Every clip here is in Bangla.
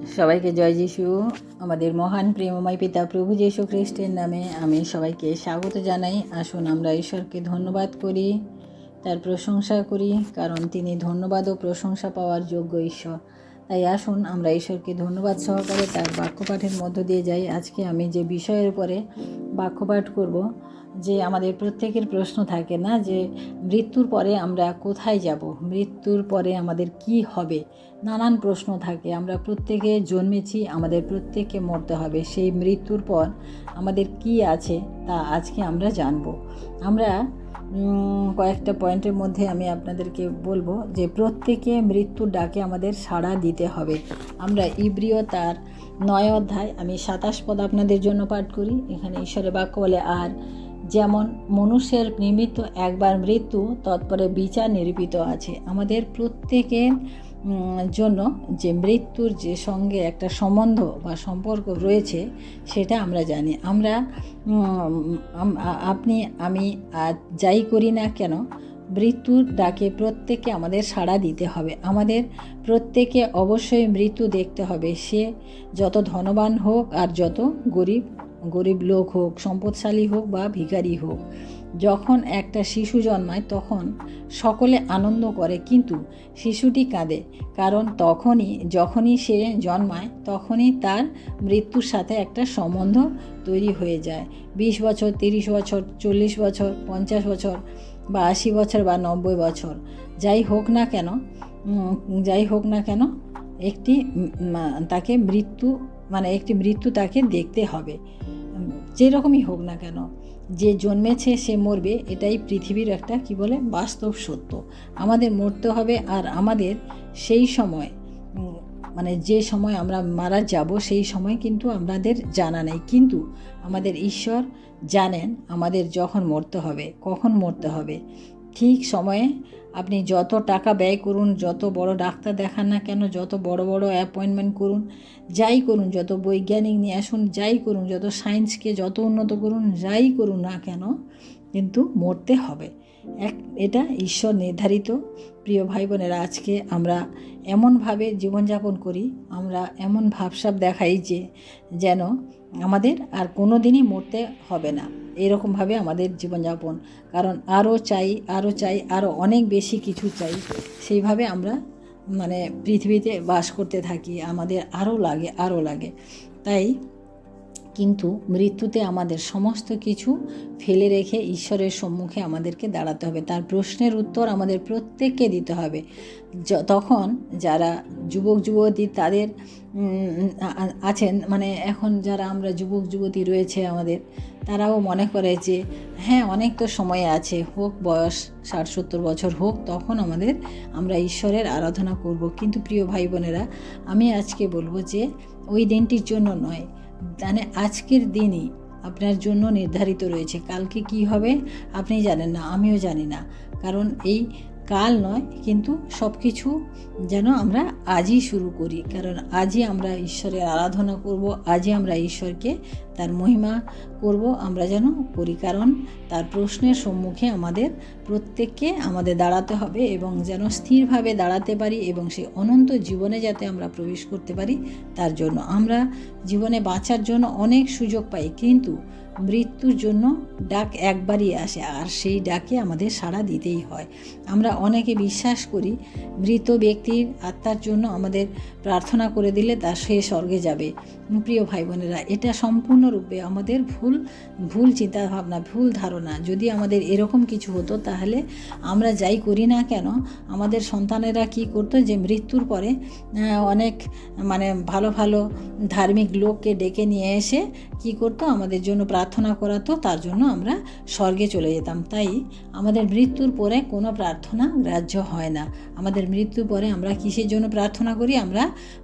সবাইকে জয় যিশু। আমাদের মহান প্রেমময় পিতা প্রভু যীশু খ্রিস্টের নামে আমি সবাইকে স্বাগত জানাই। আসুন আমরা ঈশ্বরকে ধন্যবাদ করি, তার প্রশংসা করি, কারণ তিনি ধন্যবাদ ও প্রশংসা পাওয়ার যোগ্য ঈশ্বর। তাই আসুন আমরা ঈশ্বরকে ধন্যবাদ সহকারে তার বাক্যপাঠের মধ্য দিয়ে যাই। আজকে আমি যে বিষয়ের উপরে বাক্যপাঠ করব, যে আমাদের প্রত্যেকের প্রশ্ন থাকে না, যে মৃত্যুর পরে আমরা কোথায় যাব, মৃত্যুর পরে আমাদের কি হবে, নানান প্রশ্ন থাকে। আমরা প্রত্যেকে জন্মেছি, আমাদের প্রত্যেককে মরতে হবে। সেই মৃত্যুর পর আমাদের কি আছে তা আজকে আমরা জানব। আমরা কয়েকটা পয়েন্টের মধ্যে আমি আপনাদেরকে বলবো যে প্রত্যেকে মৃত্যুর ডাকে আমাদের সাড়া দিতে হবে। আমরা ইব্রিয় তার 9 অধ্যায় আমি 27 পদ আপনাদের জন্য পাঠ করি। এখানে ঈশ্বরের বাক্য বলে, আর যেমন মনুষ্যের নিমিত্ত একবার মৃত্যু, তৎপরে বিচার নিরূপিত আছে। আমাদের প্রত্যেকের জন্য যে মৃত্যুর যে সঙ্গে একটা সম্বন্ধ বা সম্পর্ক রয়েছে সেটা আমরা জানি। আমরা আপনি আমি যাই করি না কেন, মৃত্যুর ডাকে প্রত্যেককে আমাদের সাড়া দিতে হবে। আমাদের প্রত্যেকে অবশ্যই মৃত্যু দেখতে হবে, সে যত ধনবান হোক আর যত গরিব লোক হোক, সম্পদশালী হোক বা ভিখারি হোক। যখন একটা শিশু জন্মায় তখন সকলে আনন্দ করে, কিন্তু শিশুটি কাঁদে, কারণ যখনই সে জন্মায় তখনই তার মৃত্যুর সাথে একটা সম্বন্ধ তৈরি হয়ে যায়। 20 বছর, 30 বছর, 40 বছর, 50 বছর বা 80 বছর বা 90 বছর যাই হোক না কেন তাকে একটি মৃত্যু তাকে দেখতে হবে। যেরকমই হোক না কেন, যে জন্মেছে সে মরবে, এটাই পৃথিবীর একটা বাস্তব সত্য। আমাদের মরতে হবে। আর আমাদের সেই সময় যে সময় আমরা মারা যাব সেই সময় কিন্তু আমাদের জানা নেই, কিন্তু আমাদের ঈশ্বর জানেন আমাদের যখন মরতে হবে, কখন মরতে হবে। ঠিক সময়ে আপনি যত টাকা ব্যয় করুন, যত বড় ডাক্তার দেখান না কেন, যত বড় বড় অ্যাপয়েন্টমেন্ট করুন, যাই করুন, যত বৈজ্ঞানিক নিয়ে আসুন, যাই করুন, যত সায়েন্সকে যত উন্নত করুন, যাই করুন না কেন, কিন্তু মরতে হবে। এটা ঈশ্বর নির্ধারিত। প্রিয় ভাই বোনেরা, আজকে আমরা এমনভাবে জীবনযাপন করি, আমরা এমন ভাবসাব দেখাই যে যেন আমাদের আর কোনো দিনই মরতে হবে না, এরকমভাবে আমাদের জীবনযাপন। কারণ আরও চাই, আরও অনেক বেশি কিছু চাই। সেইভাবে আমরা পৃথিবীতে বাস করতে থাকি, আমাদের আরও লাগে। তাই কিন্তু মৃত্যুতে আমাদের সমস্ত কিছু ফেলে রেখে ঈশ্বরের সম্মুখে আমাদেরকে দাঁড়াতে হবে। তার প্রশ্নের উত্তর আমাদের প্রত্যেককে দিতে হবে। তখন যারা যুবক যুবতী তাদের আছেন, এখন যারা আমরা যুবক যুবতী রয়েছে আমাদের, তারাও মনে করে যে হ্যাঁ, অনেক তো সময় আছে, হোক বয়স 60-70 বছর হোক, তখন আমরা ঈশ্বরের আরাধনা করব। কিন্তু প্রিয় ভাই বোনেরা, আমি আজকে বলবো যে ওই দিনটির জন্য নয়, আজকের দিনই আপনার জন্য নির্ধারিত রয়েছে। কালকে কি হবে আপনি জানেন না, আমিও জানি না। কারণ এই কাল নয়, কিন্তু সব কিছু যেন আমরা আজই শুরু করি, কারণ আজই আমরা ঈশ্বরের আরাধনা করব, আজই আমরা ঈশ্বরকে তার মহিমা করব, আমরা যেন করি। কারণ তার প্রশ্নের সম্মুখে আমাদের প্রত্যেককে দাঁড়াতে হবে, এবং যেন স্থিরভাবে দাঁড়াতে পারি, এবং সেই অনন্ত জীবনে যাতে আমরা প্রবেশ করতে পারি। তার জন্য আমরা জীবনে বাঁচার জন্য অনেক সুযোগ পাই, কিন্তু মৃত্যুর জন্য ডাক একবারই আসে, আর সেই ডাকে আমাদের সাড়া দিতেই হয়। আমরা অনেকে বিশ্বাস করি মৃত ব্যক্তির আত্মার জন্য আমাদের প্রার্থনা করে দিলে তা সে স্বর্গে যাবে। প্রিয় ভাই বোনেরা, এটা সম্পূর্ণরূপে আমাদের ভুল চিন্তাভাবনা, ভুল ধারণা। যদি আমাদের এরকম কিছু হতো, তাহলে আমরা যাই করি না কেন, আমাদের সন্তানেরা কি করতো, যে মৃত্যুর পরে অনেক ভালো ভালো ধার্মিক লোককে ডেকে নিয়ে এসে কি করতো, আমাদের জন্য প্রার্থনা করাতো, তার জন্য আমরা স্বর্গে চলে যেতাম। তাই আমাদের মৃত্যুর পরে কোনো প্রার্থনা গ্রাহ্য হয় না। আমাদের মৃত্যুর পরে আমরা কিসের জন্য প্রার্থনা করি? আমরা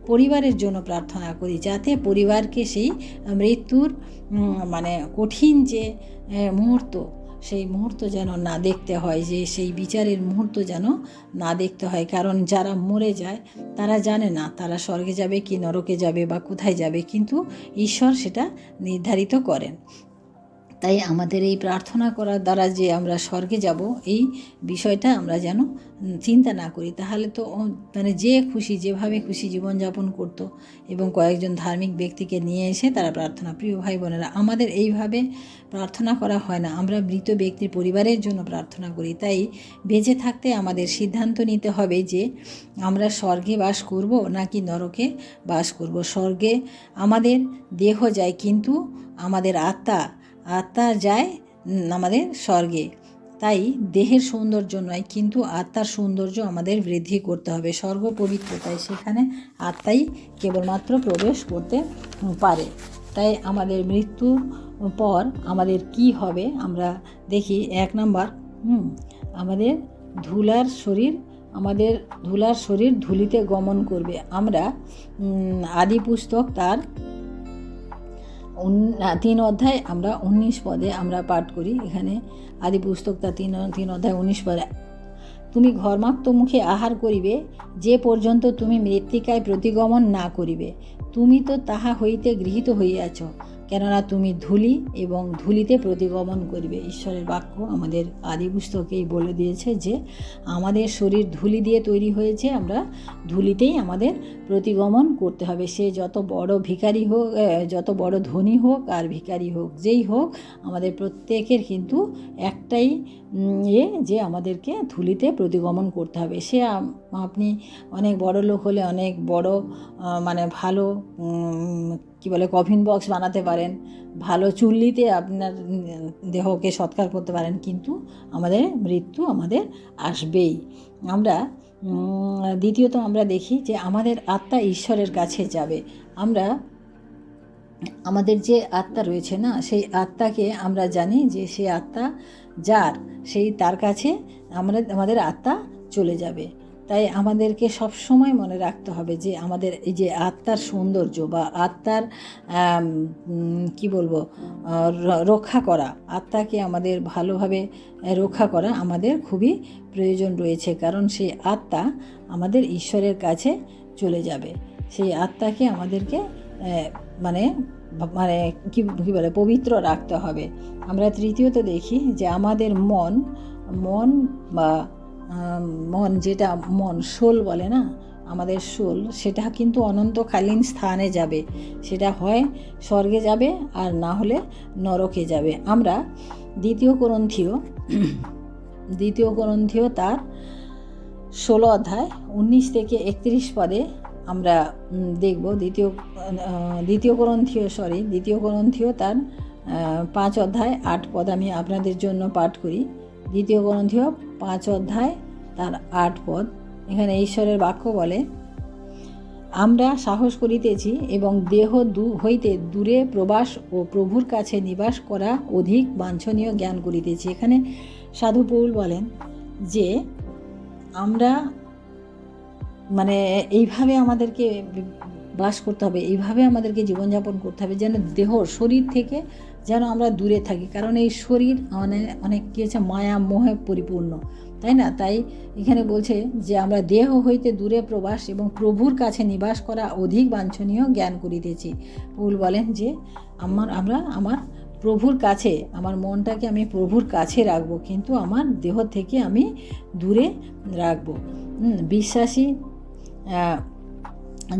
পরিবারের জন্য প্রার্থনা করি, যাতে পরিবারকে সেই মৃত্যুর কঠিন যে মুহূর্ত, সেই মুহূর্ত যেন না দেখতে হয়, যে সেই বিচারের মুহূর্ত যেন না দেখতে হয়। কারণ যারা মরে যায় তারা জানে না তারা স্বর্গে যাবে কি নরকে যাবে বা কোথায় যাবে, কিন্তু ঈশ্বর সেটা নির্ধারিত করেন। তাই আমাদের এই প্রার্থনা করার দ্বারা যে আমরা স্বর্গে যাব, এই বিষয়টা আমরা যেন চিন্তা না করি। তাহলে তো মানে যে খুশি যেভাবে খুশি জীবনযাপন করতো, এবং কয়েকজন ধার্মিক ব্যক্তিকে নিয়ে এসে তারা প্রার্থনা। প্রিয় ভাই বোনেরা, আমাদের এইভাবে প্রার্থনা করা হয় না, আমরা মৃত ব্যক্তির পরিবারের জন্য প্রার্থনা করি। তাই বেঁচে থাকতে আমাদের সিদ্ধান্ত নিতে হবে যে আমরা স্বর্গে বাস করব নাকি নরকে বাস করব। স্বর্গে আমাদের দেহ যায়, কিন্তু আমাদের আত্মা যায় আমাদের স্বর্গে। তাই দেহের সৌন্দর্য নয়, কিন্তু আত্মার সৌন্দর্য আমাদের বৃদ্ধি করতে হবে। স্বর্গ পবিত্র, তাই সেখানে আত্মাই কেবলমাত্র প্রবেশ করতে পারে। তাই আমাদের মৃত্যুর পর আমাদের কি হবে আমরা দেখি। 1 নাম্বার, আমাদের ধুলার শরীর ধুলিতে গমন করবে। আমরা আদি পুস্তক তার 3 অধ্যায় আমরা 19 পদে আমরা পাঠ করি। এখানে আদি পুস্তক তার 3 অধ্যায় 19 পদে, তুমি ঘর্মাক্ত মুখে আহার করিবে যে পর্যন্ত তুমি মৃত্তিকায় প্রতিগমন না করিবে। তুমি তো তাহা হইতে গৃহীত হইয়াছ, কেননা তুমি ধূলি এবং ধূলিতে প্রতিগমন করিবে। ঈশ্বরের বাক্য আমাদের আদি পুস্তকেই বলে দিয়েছে যে আমাদের শরীর ধূলি দিয়ে তৈরি হয়েছে, আমরা ধূলিতেই আমাদের প্রতিগমন করতে হবে। সে যত বড় ভিখারি হোক, যত বড় ধনী হোক আর ভিখারি হোক, যেই হোক, আমাদের প্রত্যেকের কিন্তু একটাই যে আমাদেরকে ধূলিতে প্রতিগমন করতে হবে। সে আপনি অনেক বড় লোক হলে অনেক বড় মানে ভালো কফিন বক্স বানাতে পারেন, ভালো চুল্লিতে আপনার দেহকে সৎকার করতে পারেন, কিন্তু আমাদের মৃত্যু আমাদের আসবেই। আমরা দ্বিতীয়ত আমরা দেখি যে আমাদের আত্মা ঈশ্বরের কাছে যাবে। আমাদের যে আত্মা রয়েছে না, সেই আত্মাকে আমরা জানি যে সেই আত্মা তার কাছে আমাদের আত্মা চলে যাবে। তাই আমাদেরকে সবসময় মনে রাখতে হবে যে আমাদের এই যে আত্মার সৌন্দর্য বা আত্মার রক্ষা করা, আত্মাকে আমাদের ভালোভাবে রক্ষা করা আমাদের খুবই প্রয়োজন রয়েছে। কারণ সেই আত্মা আমাদের ঈশ্বরের কাছে চলে যাবে। সেই আত্মাকে আমাদেরকে পবিত্র রাখতে হবে। আমরা তৃতীয়ত দেখি যে আমাদের মন যেটা সোল বলে না, আমাদের সোল, সেটা কিন্তু অনন্তকালীন স্থানে যাবে। সেটা হয় স্বর্গে যাবে আর না হলে নরকে যাবে। আমরা দ্বিতীয় করন্থীয় তার 16 অধ্যায় 19 থেকে 31 পদে আমরা দেখব। দ্বিতীয় করন্থীয় তার 5 অধ্যায় 8 পদ আমি আপনাদের জন্য পাঠ করি। 2 করন্থীয় 5 অধ্যায় তার 8 পদ। এখানে ঈশ্বরের বাক্য বলে, আমরা সাহস করিতেছি এবং দেহ হইতে দূরে প্রবাস ও প্রভুর কাছে নিবাস করা অধিক বাঞ্ছনীয় জ্ঞান করিতেছি। এখানে সাধু পৌল বলেন যে আমরা এইভাবে আমাদেরকে বাস করতে হবে, এইভাবে আমাদেরকে জীবনযাপন করতে হবে যেন শরীর থেকে যেন আমরা দূরে থাকি। কারণ এই শরীর অনেক কী হচ্ছে, মায়া মোহে পরিপূর্ণ, তাই না? তাই এখানে বলছে যে আমরা দেহ হইতে দূরে প্রবাস এবং প্রভুর কাছে নিবাস করা অধিক বাঞ্ছনীয় জ্ঞান করিতেছি। পৌল বলেন যে আমার প্রভুর কাছে, আমার মনটাকে আমি প্রভুর কাছে রাখবো, কিন্তু আমার দেহ থেকে আমি দূরে রাখবো। বিশ্বাসী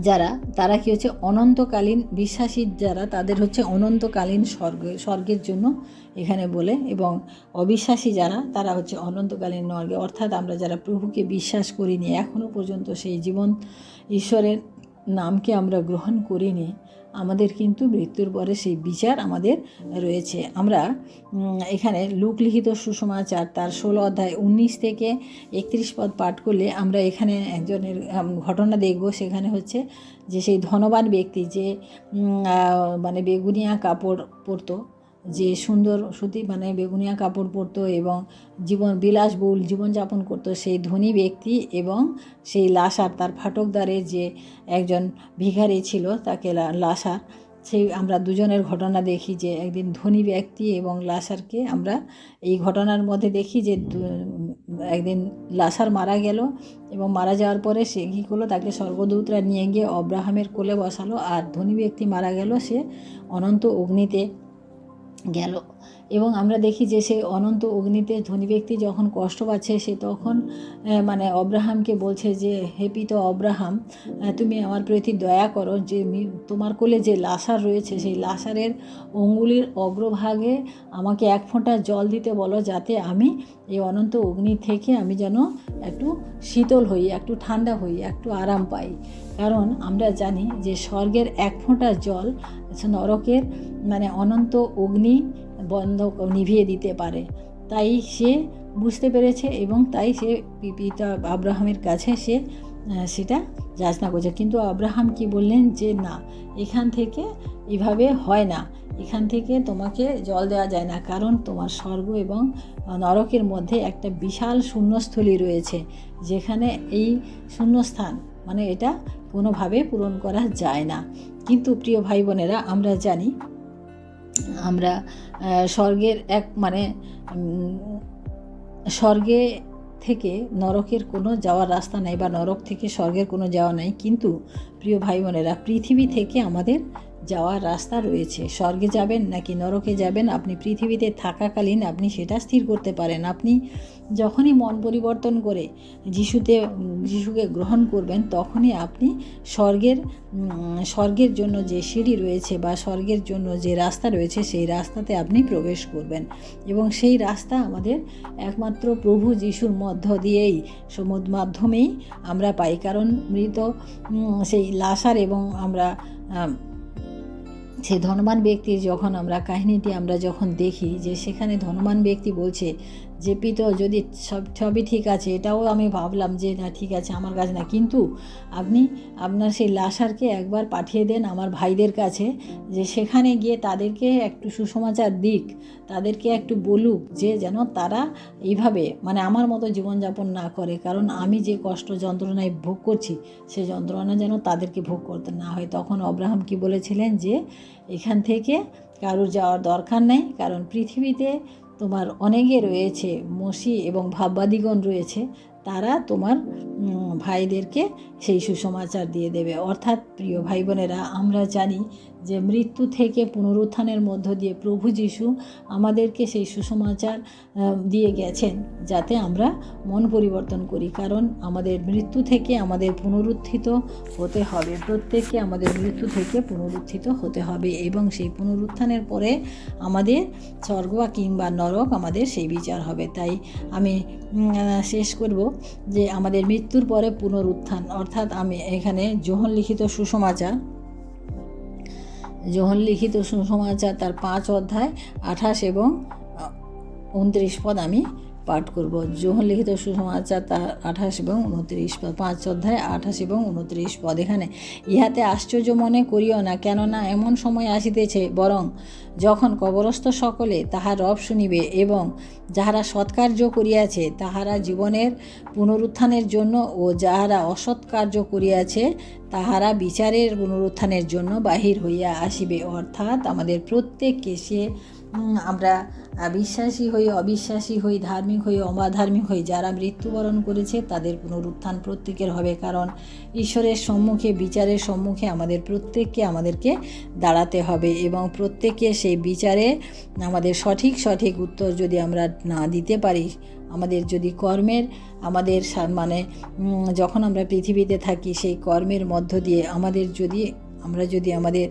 যারা, তারা কি হচ্ছে অনন্তকালীন, বিশ্বাসী যারা, তাদের হচ্ছে অনন্তকালীন স্বর্গের জন্য এখানে বলে, এবং অবিশ্বাসী যারা, তারা হচ্ছে অনন্তকালীন নরকে। অর্থাৎ আমরা যারা প্রভুকে বিশ্বাস করিনি, এখনও পর্যন্ত সেই জীবন ঈশ্বরের নামকে আমরা গ্রহণ করিনি, আমাদের কিন্তু মৃত্যুর পরে সেই বিচার আমাদের রয়েছে। আমরা এখানে লুক লিখিত সুসমাচার তার 16 অধ্যায় 19 থেকে 31 পদ পাঠ করলে আমরা এখানে একজনের ঘটনা দেখব। সেখানে হচ্ছে যে সেই ধনবান ব্যক্তি যে বেগুনিয়া কাপড় পরতো, যে সুন্দর সুতি বেগুনিয়া কাপড় পরতো এবং বিলাসবহুল জীবনযাপন করতো, সেই ধনী ব্যক্তি এবং সেই লাসার, তার ফাটকদারে যে একজন ভিখারি ছিল, তাকে লাসার, সেই আমরা দুজনের ঘটনা দেখি। যে একদিন ধনী ব্যক্তি এবং লাসারকে আমরা এই ঘটনার মধ্যে দেখি যে একদিন লাসার মারা গেল, এবং মারা যাওয়ার পরে সে কী করলো, তাকে স্বর্গদূতরা নিয়ে গিয়ে অব্রাহামের কোলে বসালো। আর ধনী ব্যক্তি মারা গেল, সে অনন্ত অগ্নিতে গেল। এবং আমরা দেখি যে সেই অনন্ত অগ্নিতে ধনী ব্যক্তি যখন কষ্ট পাচ্ছে সে তখন মানে অব্রাহামকে বলছে যে হে পিতা অব্রাহাম, তুমি আমার প্রতি দয়া করো, যে তোমার কোলে যে লাসার রয়েছে সেই লাসারের অঙ্গুলির অগ্রভাগে আমাকে এক ফোঁটা জল দিতে বলো, যাতে আমি এই অনন্ত অগ্নি থেকে আমি যেন একটু শীতল হই, একটু ঠান্ডা হই, একটু আরাম পাই। কারণ আমরা জানি যে স্বর্গের এক ফোঁটা জল নরকের মানে অনন্ত অগ্নি বন্ধ নিভিয়ে দিতে পারে। তাই সে বুঝতে পেরেছে এবং তাই সে পিতা আব্রাহামের কাছে সে সেটা যাচনা করছে। কিন্তু আব্রাহাম কি বললেন যে না, এখান থেকে এভাবে হয় না, এখান থেকে তোমাকে জল দেওয়া যায় না, কারণ তোমার স্বর্গ এবং নরকের মধ্যে একটা বিশাল শূন্যস্থলী রয়েছে, যেখানে এই শূন্যস্থান মানে এটা কোনোভাবে পূরণ করা যায় না। কিন্তু প্রিয় ভাই বোনেরা, আমরা জানি আমরা স্বর্গের এক মানে স্বর্গে থেকে নরকের কোনো যাওয়ার রাস্তা নাই, বা নরক থেকে স্বর্গের কোনো যাওয়া নাই। কিন্তু প্রিয় ভাই বোনেরা, পৃথিবী থেকে আমাদের যাওয়ার রাস্তা রয়েছে। স্বর্গে যাবেন নাকি নরকে যাবেন, আপনি পৃথিবীতে থাকাকালীন আপনি সেটা স্থির করতে পারেন। আপনি যখনই মন পরিবর্তন করে যিশুকে গ্রহণ করবেন, তখনই আপনি স্বর্গের জন্য যে সিঁড়ি রয়েছে বা স্বর্গের জন্য যে রাস্তা রয়েছে সেই রাস্তাতে আপনি প্রবেশ করবেন। এবং সেই রাস্তা আমাদের একমাত্র প্রভু যিশুর মধ্য দিয়েই মাধ্যমেই আমরা পাই। কারণ মৃত সেই লাসার এবং আমরা সেই ধনবান ব্যক্তির যখন আমরা কাহিনীটি আমরা যখন দেখি যে সেখানে ধনবান ব্যক্তি বলছে যে পিতা যদি সবই ঠিক আছে, এটাও আমি ভাবলাম যে না ঠিক আছে আমার কাছে না, কিন্তু আপনি আপনার সেই লাসারকে একবার পাঠিয়ে দেন আমার ভাইদের কাছে, যে সেখানে গিয়ে তাদেরকে একটু সুসমাচার দিক, তাদেরকে একটু বলুক যে যেন তারা এইভাবে মানে আমার মতো জীবনযাপন না করে, কারণ আমি যে কষ্ট যন্ত্রণায় ভোগ করছি সে যন্ত্রণা যেন তাদেরকে ভোগ করতে না হয়। তখন আব্রাহাম কি বলেছিলেন যে এখান থেকে কারোর যাওয়ার দরকার নেই, কারণ পৃথিবীতে তোমার অনেকে রয়েছে, মসি এবং ভাববাদীগণ রয়েছে, তারা তোমার ভাইদেরকে সেই সুসমাচার দিয়ে দেবে। অর্থাৎ প্রিয় ভাই বোনেরা, আমরা জানি যে মৃত্যু থেকে পুনরুত্থানের মধ্য দিয়ে প্রভু যিশু আমাদেরকে সেই সুসমাচার দিয়ে গেছেন, যাতে আমরা মন পরিবর্তন করি। কারণ আমাদের মৃত্যু থেকে আমাদের পুনরুত্থিত হতে হবে, প্রত্যেককে আমাদের মৃত্যু থেকে পুনরুত্থিত হতে হবে, এবং সেই পুনরুত্থানের পরে আমাদের স্বর্গ কিংবা নরক আমাদের সেই বিচার হবে। তাই আমি শেষ করব যে আমাদের মৃত্যুর পরে পুনরুত্থান, অর্থাৎ আমি এখানে যোহন লিখিত সুসমাচার তার 5 অধ্যায় 28 এবং 29 পদ আমি পাঠ করব। যোহন লিখিত সুসমাচার তার 28 এবং 29 পদ, 5 অধ্যায় 28 এবং 29 পদ। এখানে ইহাতে আশ্চর্য মনে করিও না, কেননা এমন সময় আসিতেছে, বরং যখন কবরস্থ সকলে তাহার রব শুনিবে, এবং যাহারা সৎকার্য করিয়াছে তাহারা জীবনের পুনরুত্থানের জন্য, ও যাহারা অসৎকার্য করিয়াছে তাহারা বিচারের পুনরুত্থানের জন্য বাহির হইয়া আসিবে। অর্থাৎ আমাদের প্রত্যেককে সে আমরা বিশ্বাসী হই, অবিশ্বাসী হই, ধার্মিক হই, অধার্মিক হই, যারা মৃত্যুবরণ করেছে তাদের পুনরুত্থান প্রত্যেকের হবে। কারণ ঈশ্বরের সম্মুখে, বিচারের সম্মুখে আমাদেরকে দাঁড়াতে হবে, এবং প্রত্যেকে সেই বিচারে আমাদের সঠিক উত্তর যদি আমরা না দিতে পারি, আমাদের যদি কর্মের আমাদের মানে যখন আমরা পৃথিবীতে থাকি সেই কর্মের মধ্য দিয়ে আমরা যদি আমাদের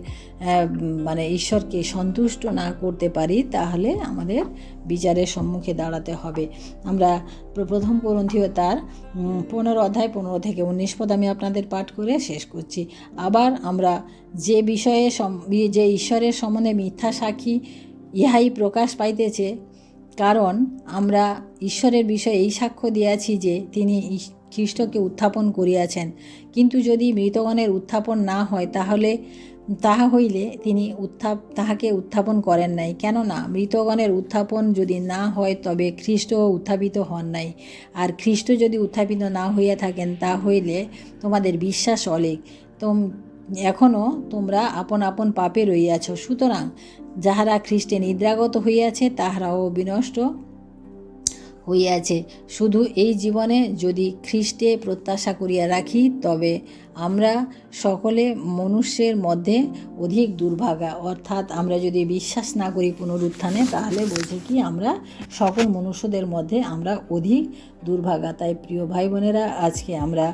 মানে ঈশ্বরকে সন্তুষ্ট না করতে পারি, তাহলে আমাদের বিচারের সম্মুখে দাঁড়াতে হবে। আমরা প্রথম করন্থীয় তার 15 অধ্যায় 15 থেকে 19 পদ আমি আপনাদের পাঠ করে শেষ করছি। আবার আমরা যে ঈশ্বরের সম্বন্ধে মিথ্যা সাক্ষী, ইহাই প্রকাশ পাইতেছে, কারণ আমরা ঈশ্বরের বিষয়ে এই সাক্ষ্য দিয়াছি যে তিনি খ্রিস্টকে উত্থাপন করিয়াছেন। কিন্তু যদি মৃতগণের উত্থাপন না হয়, তাহা হইলে তিনি তাহাকে উত্থাপন করেন নাই। কেননা মৃতগণের উত্থাপন যদি না হয়, তবে খ্রিস্ট উত্থাপিত হন নাই। আর খ্রিস্ট যদি উত্থাপিত না হইয়া থাকেন, তা হইলে তোমাদের বিশ্বাস অলেখ, এখনও তোমরা আপন আপন পাপে রহিয়াছ। সুতরাং যাহারা খ্রিস্টে নিদ্রাগত হইয়াছে তাহারাও বিনষ্ট হইয়াছে। শুধু এই জীবনে যদি খ্রিস্টে প্রত্যাশা করিয়া রাখি, তবে আমরা সকলে মনুষ্যের মধ্যে অধিক দুর্ভাগা। অর্থাৎ আমরা যদি বিশ্বাস না করি পুনরুত্থানে, তাহলে বলছে কি আমরা সকল মনুষ্যদের মধ্যে আমরা অধিক দুর্ভাগা। তাই প্রিয় ভাই বোনেরা, আজকে আমরা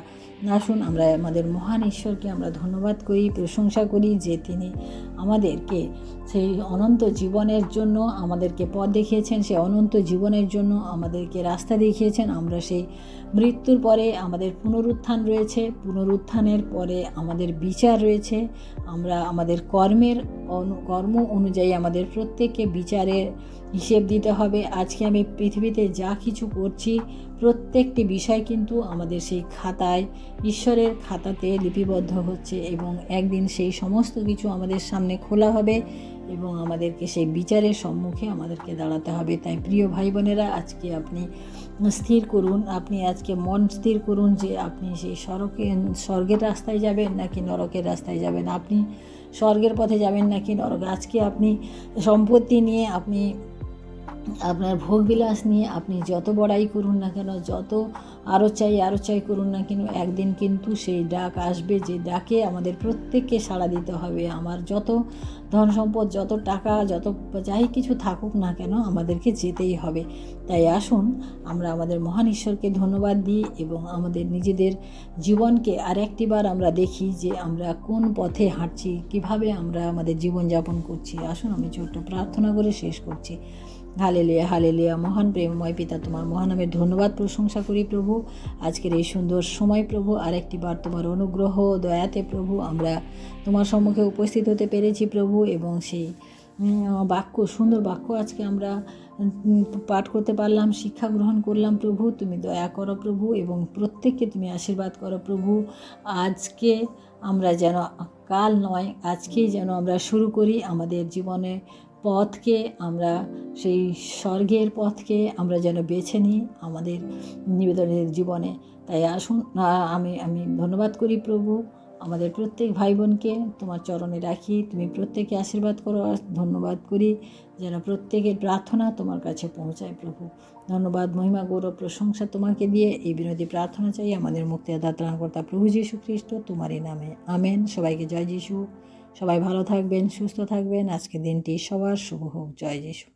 আসুন আমরা আমাদের মহান ঈশ্বরকে আমরা ধন্যবাদ করি, প্রশংসা করি যে তিনি আমাদেরকে সেই অনন্ত জীবনের জন্য আমাদেরকে পথ দেখিয়েছেন, সেই অনন্ত জীবনের জন্য আমাদেরকে রাস্তা দেখিয়েছেন। আমরা সেই মৃত্যুর পরে আমাদের পুনরুত্থান রয়েছে, পুনরুত্থানের পরে আমাদের বিচার রয়েছে। আমরা আমাদের কর্ম অনুযায়ী আমাদের প্রত্যেককে বিচারের হিসেব দিতে হবে। আজকে আমি পৃথিবীতে যা কিছু করছি প্রত্যেকটি বিষয় কিন্তু আমাদের সেই খাতায়, ঈশ্বরের খাতাতে লিপিবদ্ধ হচ্ছে, এবং একদিন সেই সমস্ত কিছু আমাদের সামনে খোলা হবে এবং আমাদেরকে সেই বিচারের সম্মুখে আমাদেরকে দাঁড়াতে হবে। তাই প্রিয় ভাই বোনেরা, আজকে আপনি স্থির করুন, আপনি আজকে মন স্থির করুন যে আপনি সেই স্বর্গের রাস্তায় যাবেন নাকি নরকের রাস্তায় যাবেন, আপনি স্বর্গের পথে যাবেন নাকি নরক। আজকে আপনি সম্পত্তি নিয়ে, আপনি আপনার ভোগবিলাস নিয়ে আপনি যত বড়াই করুন না কেন, যত আরও চাই করুন না কেন, একদিন কিন্তু সেই ডাক আসবে, যে ডাকে আমাদের প্রত্যেককে সাড়া দিতে হবে। আমার যত ধন সম্পদ, যত টাকা, যত যাই কিছু থাকুক না কেন, আমাদেরকে যেতেই হবে। তাই আসুন আমরা আমাদের মহান ঈশ্বরকে ধন্যবাদ দিই এবং আমাদের নিজেদের জীবনকে আরেকটিবার আমরা দেখি যে আমরা কোন পথে হাঁটছি, কিভাবে আমরা আমাদের জীবনযাপন করছি। আসুন আমি ছোট্ট প্রার্থনা করে শেষ করছি। Hallelujah, hallelujah. মহান প্রেমময় পিতা, তোমার মহানামের ধন্যবাদ প্রশংসা করি প্রভু। আজকের এই সুন্দর সময় প্রভু, আরেকটি বার তোমার অনুগ্রহ দয়াতে প্রভু আমরা তোমার সম্মুখে উপস্থিত হতে পেরেছি প্রভু, এবং সেই সুন্দর বাক্য আজকে আমরা পাঠ করতে পারলাম, শিক্ষা গ্রহণ করলাম প্রভু। তুমি দয়া করো প্রভু, এবং প্রত্যেককে তুমি আশীর্বাদ করো প্রভু। আজকে আমরা যেন, কাল নয়, আজকেই যেন আমরা শুরু করি আমাদের জীবনে পথকে, আমরা সেই স্বর্গের পথকে আমরা যেন বেছে নিই আমাদের নিবেদনের জীবনে। তাই আসুন আমি ধন্যবাদ করি প্রভু, আমাদের প্রত্যেক ভাই বোনকে তোমার চরণে রাখি, তুমি প্রত্যেকে আশীর্বাদ করো। ধন্যবাদ করি যেন প্রত্যেকের প্রার্থনা তোমার কাছে পৌঁছায় প্রভু। ধন্যবাদ, মহিমা, গৌরব, প্রশংসা তোমাকে দিয়ে এই বিনতি প্রার্থনা চাই আমাদের মুক্তিদাতা ত্রাণকর্তা প্রভু যীশু খ্রিস্ট, তোমারই নামে, আমেন। সবাইকে জয় যীশু। সবাই ভালো থাকবেন, সুস্থ থাকবেন। আজকের দিনটি সবার শুভ হোক। জয় যীশু।